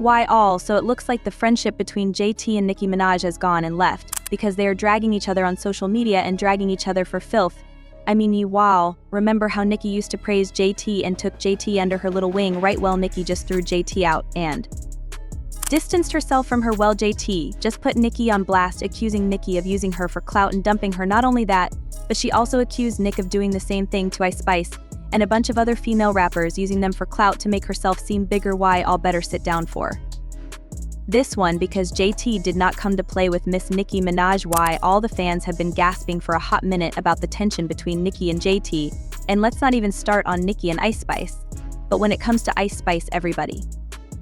Why all? So it looks like the friendship between JT and Nicki Minaj has gone and left, because they are dragging each other on social media and dragging each other for filth. I mean, wow, remember how Nicki used to praise JT and took JT under her little wing? Right, well, Nicki just threw JT out and distanced herself from her. Well, JT just put Nicki on blast, accusing Nicki of using her for clout and dumping her. Not only that, but she also accused Nick of doing the same thing to Ice Spice and a bunch of other female rappers, using them for clout to make herself seem bigger. Why? All better sit down for this one, because JT did not come to play with Miss Nicki Minaj. Why? All the fans have been gasping for a hot minute about the tension between Nicki and JT, and let's not even start on Nicki and Ice Spice. But when it comes to Ice Spice, everybody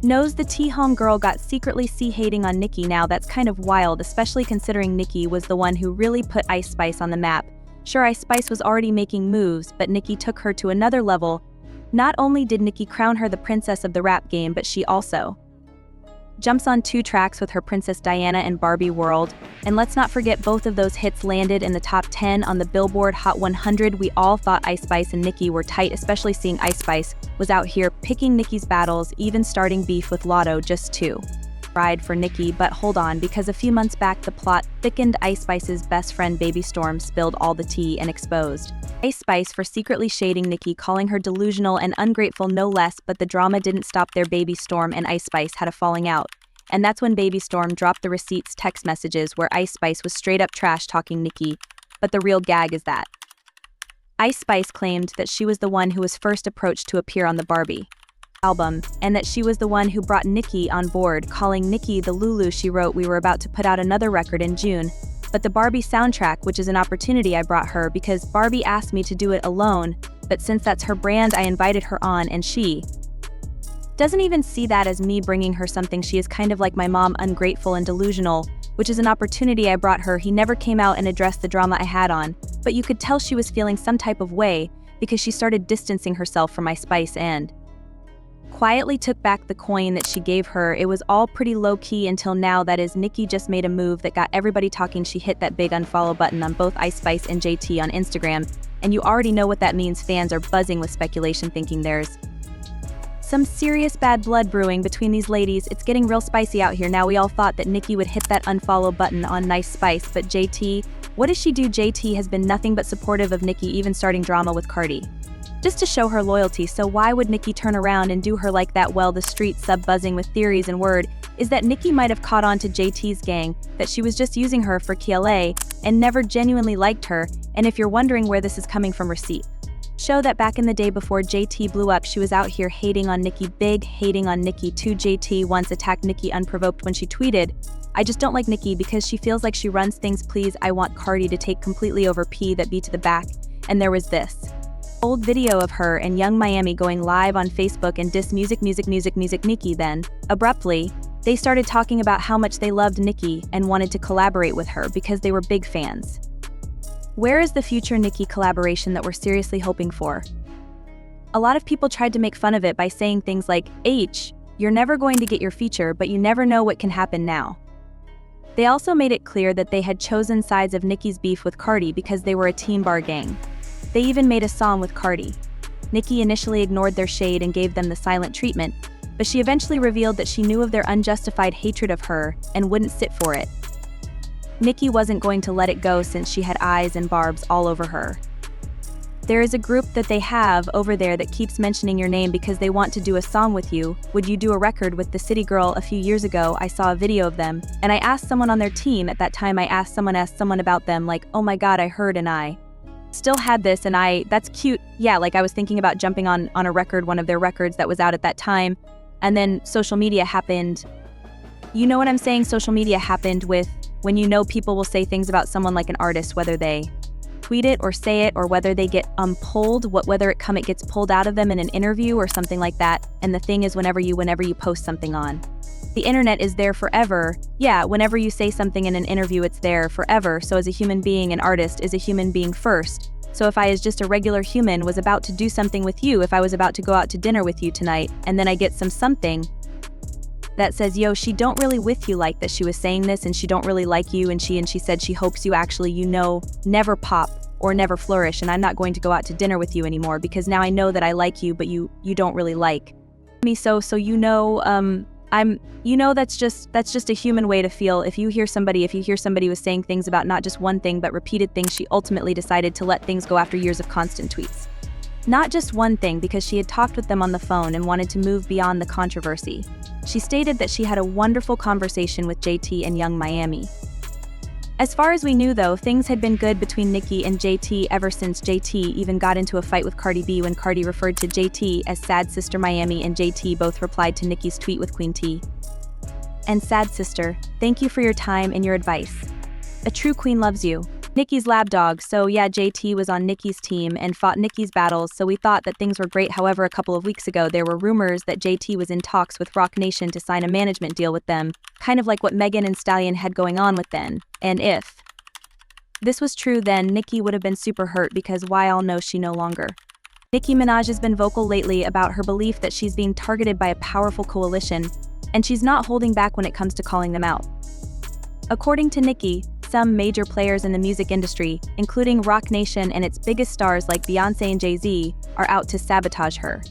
knows the T-homegirl got secretly hating on Nicki. Now that's kind of wild, especially considering Nicki was the one who really put Ice Spice on the map. Sure, Ice Spice was already making moves, but Nicki took her to another level. Not only did Nicki crown her the princess of the rap game, but she also jumps on 2 tracks with her Princess Diana and Barbie World. And let's not forget, both of those hits landed in the top 10 on the Billboard Hot 100. We all thought Ice Spice and Nicki were tight, especially seeing Ice Spice was out here picking Nicki's battles, even starting beef with Lotto just to ride for Nicki. But hold on, because a few months back the plot thickened. Ice Spice's best friend Baby Storm spilled all the tea and exposed Ice Spice for secretly shading Nicki, calling her delusional and ungrateful, no less. But the drama didn't stop there. Baby Storm and Ice Spice had a falling out, and that's when Baby Storm dropped the receipts text messages where Ice Spice was straight up trash talking Nicki. But the real gag is that Ice Spice claimed that she was the one who was first approached to appear on the Barbie album, and that she was the one who brought Nicki on board, calling Nicki the Lulu. She wrote, "We were about to put out another record in June, but the Barbie soundtrack, which is an opportunity I brought her because Barbie asked me to do it alone, but since that's her brand, I invited her on, and she doesn't even see that as me bringing her something. She is kind of like my mom, ungrateful and delusional, which is an opportunity I brought her." He never came out and addressed the drama I had on, but you could tell she was feeling some type of way because she started distancing herself from Ice Spice and quietly took back the coin that she gave her. It was all pretty low-key until now. That is, Nicki just made a move that got everybody talking. She hit that big unfollow button on both Ice Spice and JT on Instagram, and you already know what that means. Fans are buzzing with speculation, thinking there's some serious bad blood brewing between these ladies. It's getting real spicy out here now. We all thought that Nicki would hit that unfollow button on Nice Spice, but JT, what does she do? JT has been nothing but supportive of Nicki, even starting drama with Cardi just to show her loyalty. So why would Nicki turn around and do her like that? Well, the streets sub-buzzing with theories, and word is that Nicki might have caught on to JT's gang, that she was just using her for KLA and never genuinely liked her. And if you're wondering where this is coming from, receipt show that back in the day before JT blew up, she was out here hating on Nicki, big hating on Nicki too. JT once attacked Nicki unprovoked when she tweeted, "I just don't like Nicki because she feels like she runs things. Please, I want Cardi to take completely over P that B to the back." And there was this old video of her and Young Miami going live on Facebook and diss music Nicki. Then, abruptly, they started talking about how much they loved Nicki and wanted to collaborate with her because they were big fans. Where is the future Nicki collaboration that we're seriously hoping for? A lot of people tried to make fun of it by saying things like, "You're never going to get your feature, but you never know what can happen now." They also made it clear that they had chosen sides of Nicki's beef with Cardi because they were a team bar gang. They even made a song with Cardi. Nicki initially ignored their shade and gave them the silent treatment, but she eventually revealed that she knew of their unjustified hatred of her and wouldn't sit for it. Nicki wasn't going to let it go since she had eyes and barbs all over her. There is a group that they have over there that keeps mentioning your name because they want to do a song with you. Would you do a record with the City Girl? A few years ago, I saw a video of them, and I asked someone on their team. At that time, I asked someone about them, like, "Oh my god, I heard and I still had this, and that's cute." Yeah, like I was thinking about jumping on a record, one of their records that was out at that time, and then social media happened. You know what I'm saying? Social media happened with when you know people will say things about someone like an artist, whether they tweet it or say it, or whether they get pulled, whether it gets pulled out of them in an interview or something like that. And the thing is, whenever you post something on the internet, is there forever. Yeah, whenever you say something in an interview, it's there forever. So as a human being, an artist is a human being first. So if I, as just a regular human, was about to do something with you, if I was about to go out to dinner with you tonight, and then I get something that says, "Yo, she don't really with you like that. She was saying this and she don't really like you, and she said she hopes you actually, never pop or never flourish, and I'm not going to go out to dinner with you anymore because now I know that I like you, but you don't really like me. So That's just a human way to feel. If you hear somebody was saying things about not just one thing but repeated things, she ultimately decided to let things go after years of constant tweets. Not just one thing, because she had talked with them on the phone and wanted to move beyond the controversy. She stated that she had a wonderful conversation with JT and Young Miami. As far as we knew though, things had been good between Nicki and JT ever since JT even got into a fight with Cardi B when Cardi referred to JT as Sad Sister Miami, and JT both replied to Nicki's tweet with Queen T. And Sad Sister, thank you for your time and your advice. A true queen loves you. Nicki's lab dog. So yeah, JT was on Nicki's team and fought Nicki's battles, so we thought that things were great. However, a couple of weeks ago, there were rumors that JT was in talks with Roc Nation to sign a management deal with them, kind of like what Megan and Stallion had going on with them. And if this was true, then Nicki would have been super hurt, because why all know she no longer. Nicki Minaj has been vocal lately about her belief that she's being targeted by a powerful coalition, and she's not holding back when it comes to calling them out. According to Nicki, some major players in the music industry, including Roc Nation and its biggest stars like Beyonce and Jay-Z, are out to sabotage her.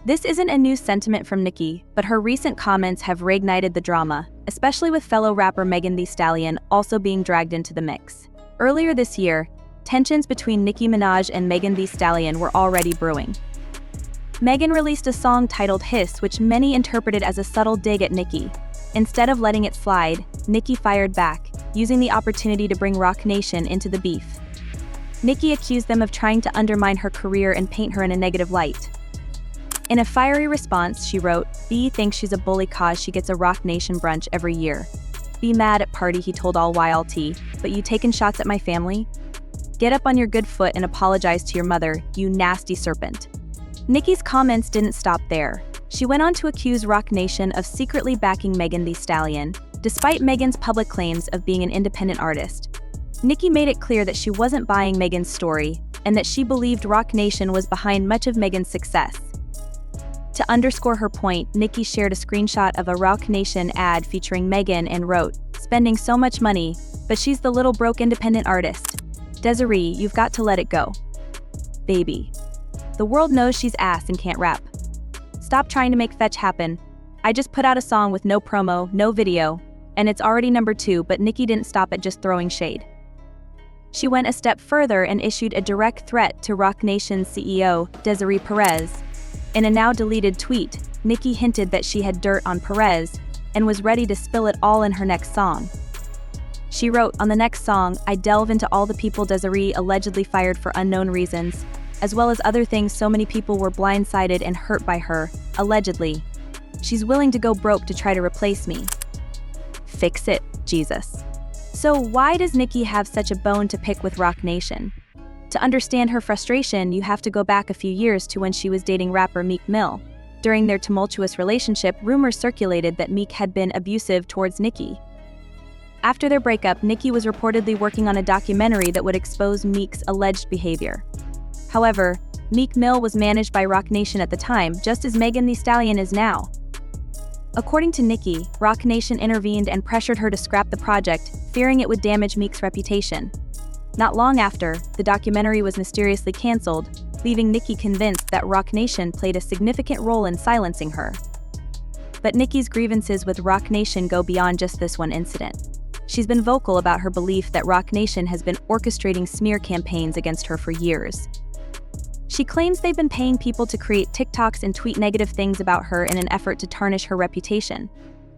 This isn't a new sentiment from Nicki, but her recent comments have reignited the drama, especially with fellow rapper Megan Thee Stallion also being dragged into the mix. Earlier this year, tensions between Nicki Minaj and Megan Thee Stallion were already brewing. Megan released a song titled Hiss, which many interpreted as a subtle dig at Nicki. Instead of letting it slide, Nicki fired back, using the opportunity to bring Roc Nation into the beef. Nicki accused them of trying to undermine her career and paint her in a negative light. In a fiery response, she wrote, "B thinks she's a bully cause she gets a Roc Nation brunch every year. Be mad at party," he told All YLT, "but you taking shots at my family? Get up on your good foot and apologize to your mother, you nasty serpent." Nicki's comments didn't stop there. She went on to accuse Roc Nation of secretly backing Megan Thee Stallion, despite Megan's public claims of being an independent artist. Nicki made it clear that she wasn't buying Megan's story, and that she believed Roc Nation was behind much of Megan's success. To underscore her point, Nicki shared a screenshot of a Roc Nation ad featuring Megan and wrote, "Spending so much money, but she's the little broke independent artist. Desiree, you've got to let it go. Baby. The world knows she's ass and can't rap. Stop trying to make fetch happen. I just put out a song with no promo, no video, and it's already #2, but Nicki didn't stop at just throwing shade. She went a step further and issued a direct threat to Roc Nation's CEO, Desiree Perez. In a now-deleted tweet, Nicki hinted that she had dirt on Perez and was ready to spill it all in her next song. She wrote, "On the next song, I delve into all the people Desiree allegedly fired for unknown reasons, as well as other things so many people were blindsided and hurt by her, allegedly. She's willing to go broke to try to replace me. Fix it, Jesus." So why does Nicki have such a bone to pick with Roc Nation? To understand her frustration, you have to go back a few years to when she was dating rapper Meek Mill. During their tumultuous relationship, rumors circulated that Meek had been abusive towards Nicki. After their breakup, Nicki was reportedly working on a documentary that would expose Meek's alleged behavior. However, Meek Mill was managed by Roc Nation at the time, just as Megan Thee Stallion is now. According to Nicki, Roc Nation intervened and pressured her to scrap the project, fearing it would damage Meek's reputation. Not long after, the documentary was mysteriously canceled, leaving Nicki convinced that Roc Nation played a significant role in silencing her. But Nicki's grievances with Roc Nation go beyond just this one incident. She's been vocal about her belief that Roc Nation has been orchestrating smear campaigns against her for years. She claims they've been paying people to create TikToks and tweet negative things about her in an effort to tarnish her reputation.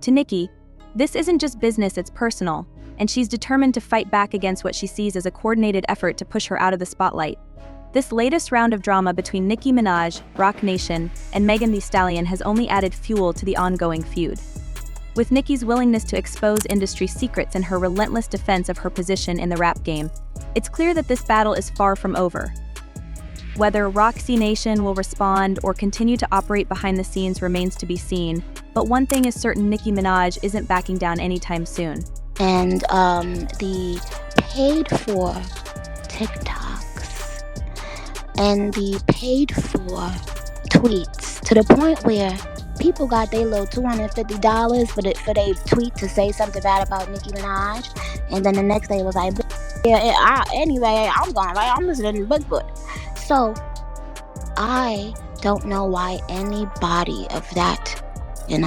To Nicki, this isn't just business, it's personal, and she's determined to fight back against what she sees as a coordinated effort to push her out of the spotlight. This latest round of drama between Nicki Minaj, Roc Nation, and Megan Thee Stallion has only added fuel to the ongoing feud. With Nicki's willingness to expose industry secrets and her relentless defense of her position in the rap game, it's clear that this battle is far from over. Whether Roc Nation will respond or continue to operate behind the scenes remains to be seen, but one thing is certain: Nicki Minaj isn't backing down anytime soon. And the paid for TikToks and the paid for tweets, to the point where people got their little $250 for their tweet to say something bad about Nicki Minaj, and then the next day it was like, anyway, I'm listening to Bigfoot. So I don't know why anybody of that And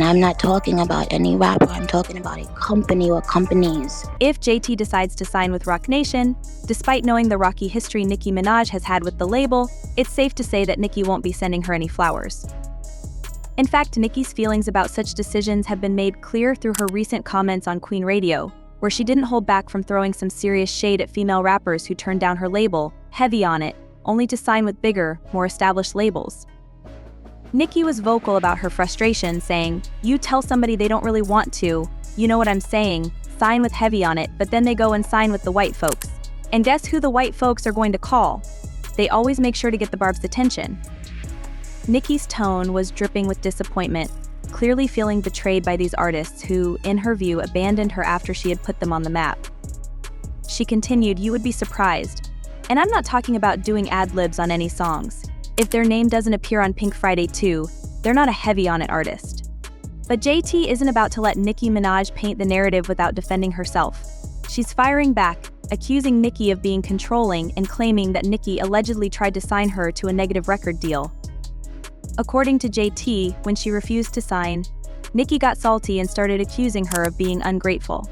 I'm not talking about any rapper. I'm talking about a company or companies. If JT decides to sign with Roc Nation, despite knowing the rocky history Nicki Minaj has had with the label, it's safe to say that Nicki won't be sending her any flowers. In fact, Nicki's feelings about such decisions have been made clear through her recent comments on Queen Radio, where she didn't hold back from throwing some serious shade at female rappers who turned down her label, Heavy on It, only to sign with bigger, more established labels. Nicki was vocal about her frustration, saying, "You tell somebody they don't really want to, you know what I'm saying, sign with Heavy on It, but then they go and sign with the white folks. And guess who the white folks are going to call? They always make sure to get the Barb's attention." Nicki's tone was dripping with disappointment, clearly feeling betrayed by these artists who, in her view, abandoned her after she had put them on the map. She continued, "You would be surprised. And I'm not talking about doing ad-libs on any songs. If their name doesn't appear on Pink Friday 2, they're not a Heavy on It artist." But JT isn't about to let Nicki Minaj paint the narrative without defending herself. She's firing back, accusing Nicki of being controlling and claiming that Nicki allegedly tried to sign her to a negative record deal. According to JT, when she refused to sign, Nicki got salty and started accusing her of being ungrateful.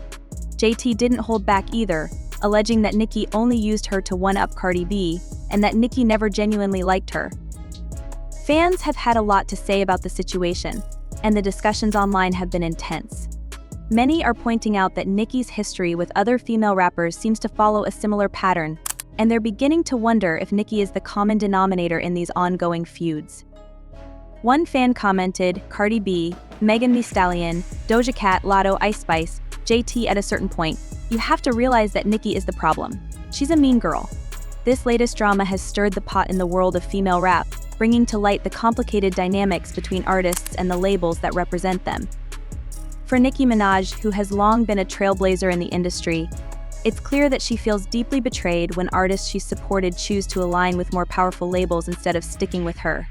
JT didn't hold back either, alleging that Nicki only used her to one-up Cardi B, and that Nicki never genuinely liked her. Fans have had a lot to say about the situation, and the discussions online have been intense. Many are pointing out that Nicki's history with other female rappers seems to follow a similar pattern, and they're beginning to wonder if Nicki is the common denominator in these ongoing feuds. One fan commented, "Cardi B, Megan Thee Stallion, Doja Cat, Lotto, Ice Spice, JT at a certain point, you have to realize that Nicki is the problem. She's a mean girl." This latest drama has stirred the pot in the world of female rap, bringing to light the complicated dynamics between artists and the labels that represent them. For Nicki Minaj, who has long been a trailblazer in the industry, it's clear that she feels deeply betrayed when artists she supported choose to align with more powerful labels instead of sticking with her.